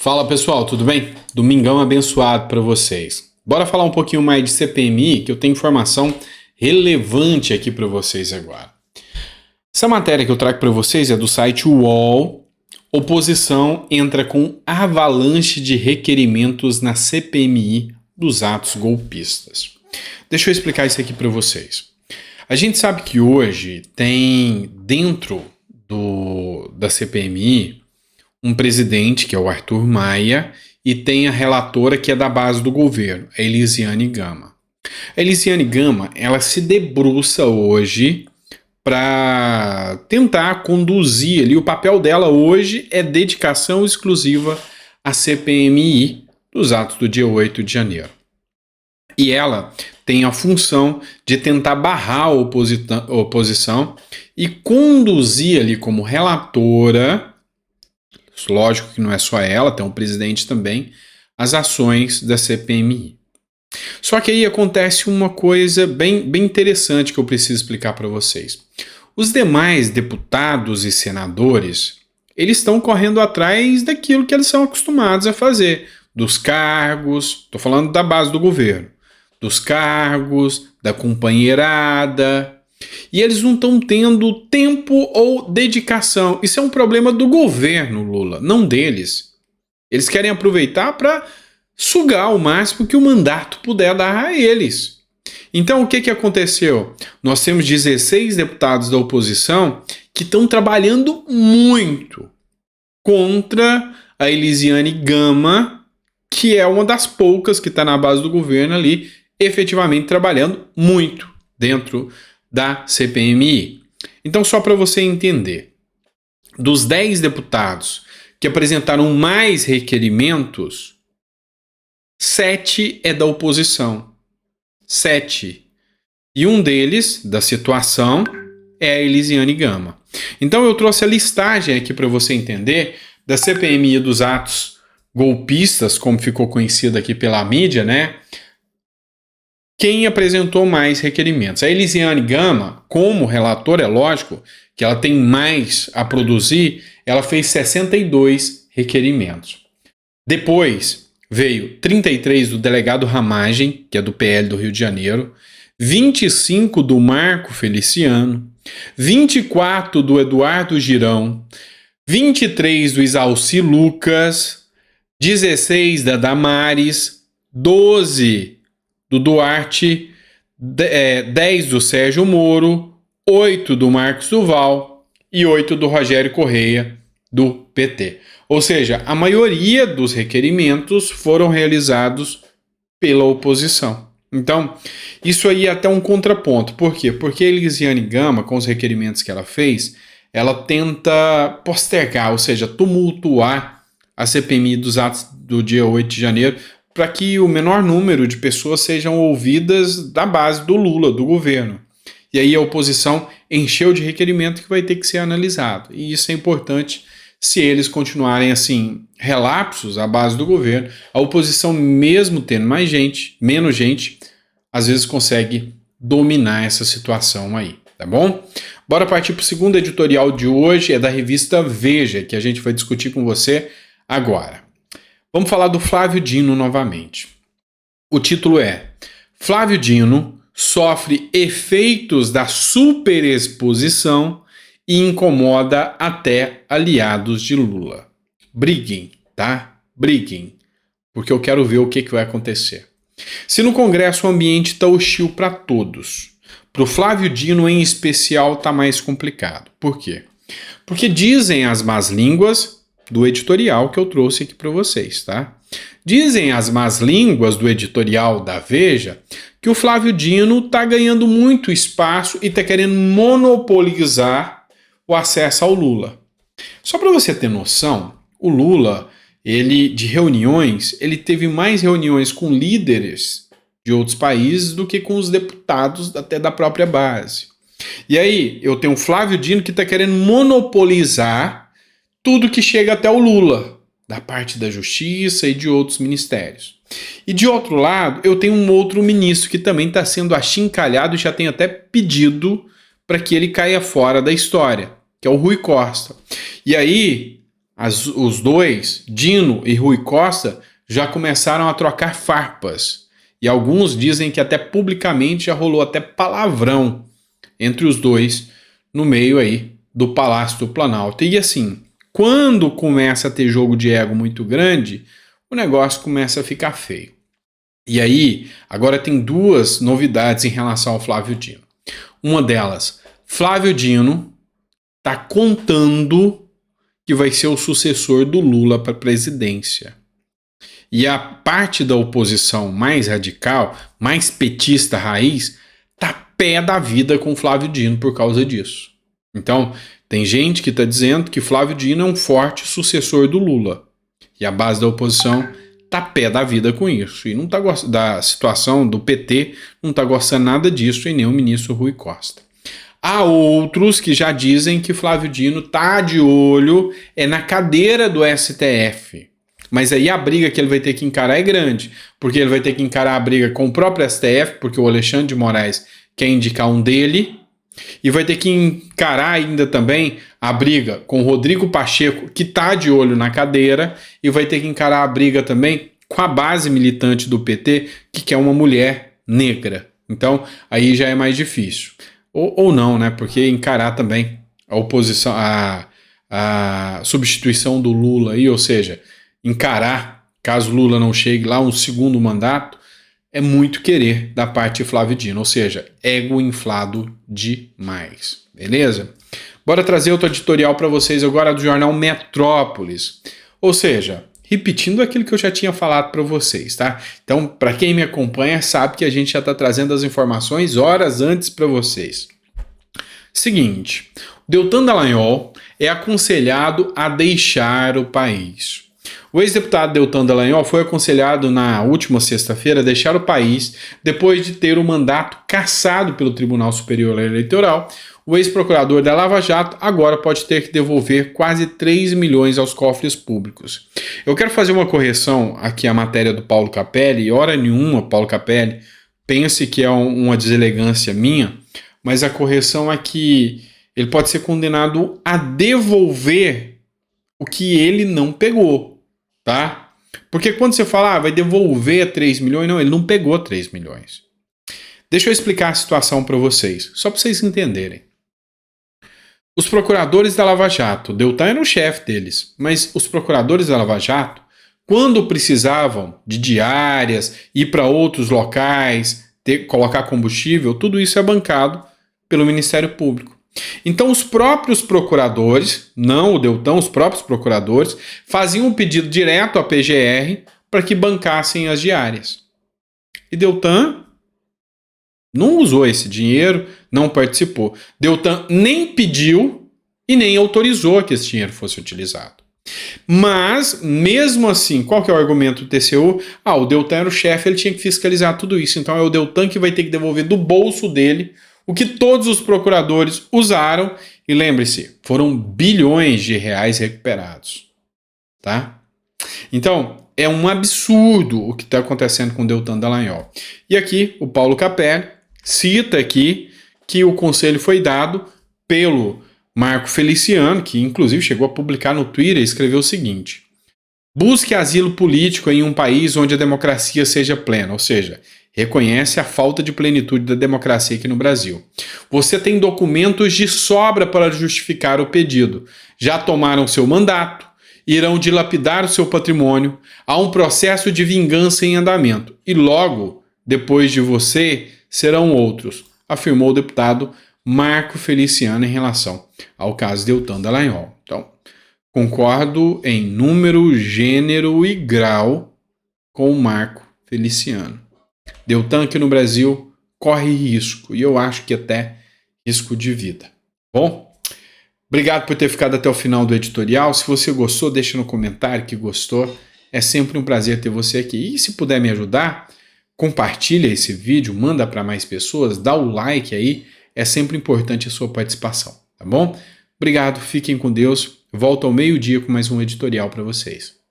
Fala pessoal, tudo bem? Domingão abençoado para vocês. Bora falar um pouquinho mais de CPMI, que eu tenho informação relevante aqui para vocês agora. Essa matéria que eu trago para vocês é do site UOL. Oposição entra com avalanche de requerimentos na CPMI dos atos golpistas. Deixa eu explicar isso aqui para vocês. A gente sabe que hoje tem dentro da CPMI um presidente, que é o Arthur Maia, e tem a relatora que é da base do governo, a Elisiane Gama. A Elisiane Gama, ela se debruça hoje para tentar conduzir ali, o papel dela hoje é dedicação exclusiva à CPMI dos atos do dia 8 de janeiro. E ela tem a função de tentar barrar a oposição e conduzir ali como relatora. Lógico que não é só ela, tem um presidente também, as ações da CPMI. Só que aí acontece uma coisa bem interessante que eu preciso explicar para vocês. Os demais deputados e senadores, eles estão correndo atrás daquilo que eles são acostumados a fazer, dos cargos, estou falando da base do governo, dos cargos, da companheirada. E eles não estão tendo tempo ou dedicação. Isso é um problema do governo, Lula, não deles. Eles querem aproveitar para sugar o máximo que o mandato puder dar a eles. Então, o que aconteceu? Nós temos 16 deputados da oposição que estão trabalhando muito contra a Elisiane Gama, que é uma das poucas que está na base do governo ali, efetivamente trabalhando muito dentro da CPMI. Então, só para você entender, dos 10 deputados que apresentaram mais requerimentos, 7 é da oposição. 7. E um deles, da situação, é a Elisiane Gama. Então, eu trouxe a listagem aqui para você entender da CPMI dos atos golpistas, como ficou conhecida aqui pela mídia, né? Quem apresentou mais requerimentos? A Elisiane Gama, como relatora, é lógico que ela tem mais a produzir, ela fez 62 requerimentos. Depois veio 33 do delegado Ramagem, que é do PL do Rio de Janeiro, 25 do Marco Feliciano, 24 do Eduardo Girão, 23 do Isalci Lucas, 16 da Damares, 12 do Duarte, 10 do Sérgio Moro, 8 do Marcos Duval e 8 do Rogério Correia, do PT. Ou seja, a maioria dos requerimentos foram realizados pela oposição. Então, isso aí é até um contraponto. Por quê? Porque a Elisiane Gama, com os requerimentos que ela fez, ela tenta postergar, ou seja, tumultuar a CPMI dos atos do dia 8 de janeiro, para que o menor número de pessoas sejam ouvidas da base do Lula, do governo. E aí a oposição encheu de requerimento que vai ter que ser analisado. E isso é importante se eles continuarem assim, relapsos à base do governo. A oposição, mesmo tendo menos gente, às vezes consegue dominar essa situação aí, tá bom? Bora partir para o segundo editorial de hoje, é da revista Veja, que a gente vai discutir com você agora. Vamos falar do Flávio Dino novamente. O título é: Flávio Dino sofre efeitos da superexposição e incomoda até aliados de Lula. Briguem, tá? Briguem, porque eu quero ver o que vai acontecer. Se no Congresso o ambiente está hostil para todos, para o Flávio Dino em especial está mais complicado. Por quê? Porque dizem as más línguas do editorial que eu trouxe aqui para vocês, tá? Dizem as más línguas do editorial da Veja que o Flávio Dino está ganhando muito espaço e está querendo monopolizar o acesso ao Lula. Só para você ter noção, o Lula, ele teve mais reuniões com líderes de outros países do que com os deputados até da própria base. E aí, eu tenho o Flávio Dino que está querendo monopolizar tudo que chega até o Lula, da parte da Justiça e de outros ministérios. E de outro lado, eu tenho um outro ministro que também está sendo achincalhado e já tem até pedido para que ele caia fora da história, que é o Rui Costa. E aí, os dois, Dino e Rui Costa, já começaram a trocar farpas. E alguns dizem que até publicamente já rolou até palavrão entre os dois no meio aí do Palácio do Planalto. E assim, quando começa a ter jogo de ego muito grande, o negócio começa a ficar feio. E aí, agora tem duas novidades em relação ao Flávio Dino. Uma delas, Flávio Dino está contando que vai ser o sucessor do Lula para a presidência. E a parte da oposição mais radical, mais petista raiz, tá pé da vida com Flávio Dino por causa disso. Então, tem gente que está dizendo que Flávio Dino é um forte sucessor do Lula. E a base da oposição tá pé da vida com isso. E não tá gostando da situação do PT, não tá gostando nada disso, e nem o ministro Rui Costa. Há outros que já dizem que Flávio Dino tá de olho na cadeira do STF. Mas aí a briga que ele vai ter que encarar é grande, porque ele vai ter que encarar a briga com o próprio STF, porque o Alexandre de Moraes quer indicar um dele, e vai ter que encarar ainda também a briga com o Rodrigo Pacheco, que tá de olho na cadeira, e vai ter que encarar a briga também com a base militante do PT, que quer uma mulher negra. Então, aí já é mais difícil. Ou não, né? Porque encarar também a oposição, a substituição do Lula aí, ou seja, encarar, caso Lula não chegue lá, um segundo mandato, é muito querer da parte de Flávio Dino, ou seja, ego inflado demais, beleza? Bora trazer outro editorial para vocês agora do jornal Metrópolis, ou seja, repetindo aquilo que eu já tinha falado para vocês, tá? Então, para quem me acompanha sabe que a gente já está trazendo as informações horas antes para vocês. Seguinte, Deltan Dallagnol é aconselhado a deixar o país. O ex-deputado Deltan Dallagnol foi aconselhado na última sexta-feira a deixar o país depois de ter o mandato cassado pelo Tribunal Superior Eleitoral. O ex-procurador da Lava Jato agora pode ter que devolver quase 3 milhões aos cofres públicos. Eu quero fazer uma correção aqui à matéria do Paulo Capelli, e hora nenhuma, Paulo Capelli, pense que é uma deselegância minha, mas a correção é que ele pode ser condenado a devolver o que ele não pegou, tá? Porque quando você fala, vai devolver 3 milhões, não, ele não pegou 3 milhões. Deixa eu explicar a situação para vocês, só para vocês entenderem. Os procuradores da Lava Jato, Deltan era o chefe deles, mas os procuradores da Lava Jato, quando precisavam de diárias, ir para outros locais, colocar combustível, tudo isso é bancado pelo Ministério Público. Então os próprios procuradores, não o Deltan, os próprios procuradores, faziam um pedido direto à PGR para que bancassem as diárias. E Deltan não usou esse dinheiro, não participou. Deltan nem pediu e nem autorizou que esse dinheiro fosse utilizado. Mas, mesmo assim, qual que é o argumento do TCU? O Deltan era o chefe, ele tinha que fiscalizar tudo isso. Então é o Deltan que vai ter que devolver do bolso dele o que todos os procuradores usaram. E lembre-se, foram bilhões de reais recuperados. Tá? Então, é um absurdo o que está acontecendo com o Deltan Dallagnol. E aqui, o Paulo Capelli cita aqui que o conselho foi dado pelo Marco Feliciano, que inclusive chegou a publicar no Twitter e escreveu o seguinte: busque asilo político em um país onde a democracia seja plena, ou seja, reconhece a falta de plenitude da democracia aqui no Brasil. Você tem documentos de sobra para justificar o pedido. Já tomaram seu mandato, irão dilapidar o seu patrimônio, há um processo de vingança em andamento e logo, depois de você, serão outros, afirmou o deputado Marco Feliciano em relação ao caso Deltan Dallagnol. Então, concordo em número, gênero e grau com o Marco Feliciano. Deltan aqui no Brasil corre risco, e eu acho que até risco de vida. Bom, obrigado por ter ficado até o final do editorial. Se você gostou, deixa no comentário que gostou. É sempre um prazer ter você aqui. E se puder me ajudar, compartilha esse vídeo, manda para mais pessoas, dá o like aí. É sempre importante a sua participação, tá bom? Obrigado, fiquem com Deus. Volto ao meio-dia com mais um editorial para vocês.